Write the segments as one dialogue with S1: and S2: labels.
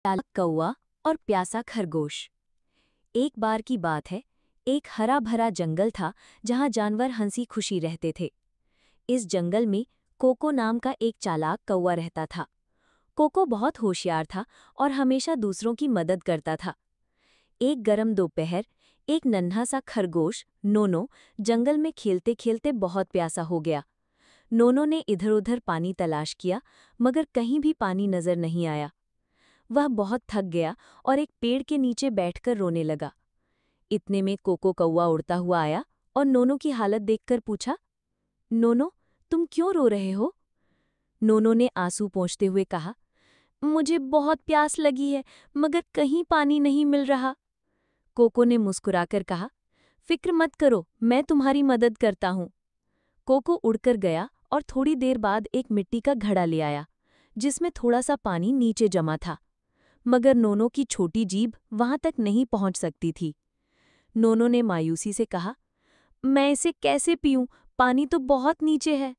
S1: चालाक कौवा और प्यासा खरगोश। एक बार की बात है, एक हरा भरा जंगल था जहां जानवर हंसी खुशी रहते थे। इस जंगल में कोको नाम का एक चालाक कौवा रहता था। कोको बहुत होशियार था और हमेशा दूसरों की मदद करता था। एक गर्म दोपहर एक नन्हा सा खरगोश नोनो जंगल में खेलते खेलते बहुत प्यासा हो गया। नोनो ने इधर उधर पानी तलाश किया, मगर कहीं भी पानी नजर नहीं आया। वह बहुत थक गया और एक पेड़ के नीचे बैठकर रोने लगा। इतने में कोको कौवा उड़ता हुआ आया और नोनो की हालत देखकर पूछा, नोनो, तुम क्यों रो रहे हो? नोनो ने आंसू पोंछते हुए कहा, मुझे बहुत प्यास लगी है, मगर कहीं पानी नहीं मिल रहा। कोको ने मुस्कुराकर कहा, फिक्र मत करो, मैं तुम्हारी मदद करता हूँ। कोको उड़कर गया और थोड़ी देर बाद एक मिट्टी का घड़ा ले आया, जिसमें थोड़ा सा पानी नीचे जमा था, मगर नोनो की छोटी जीभ वहां तक नहीं पहुंच सकती थी। नोनो ने मायूसी से कहा, मैं इसे कैसे पीऊं? पानी तो बहुत नीचे है।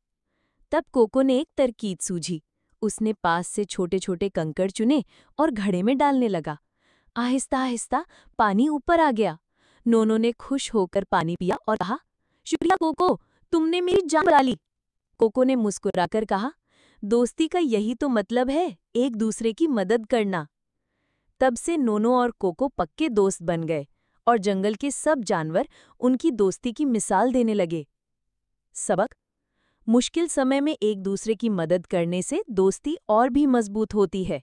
S1: तब कोको ने एक तरकीब सूझी। उसने पास से छोटे छोटे कंकड़ चुने और घड़े में डालने लगा। आहिस्ता आहिस्ता पानी ऊपर आ गया। नोनो ने खुश होकर पानी पिया और कहा, शुक्रिया कोको, तुमने मेरी जान बचा ली। कोको ने मुस्कुराकर कहा, दोस्ती का यही तो मतलब है, एक दूसरे की मदद करना। तब से नोनो और कोको पक्के दोस्त बन गए और जंगल के सब जानवर उनकी दोस्ती की मिसाल देने लगे। सबक: मुश्किल समय में एक दूसरे की मदद करने से दोस्ती और भी मजबूत होती है।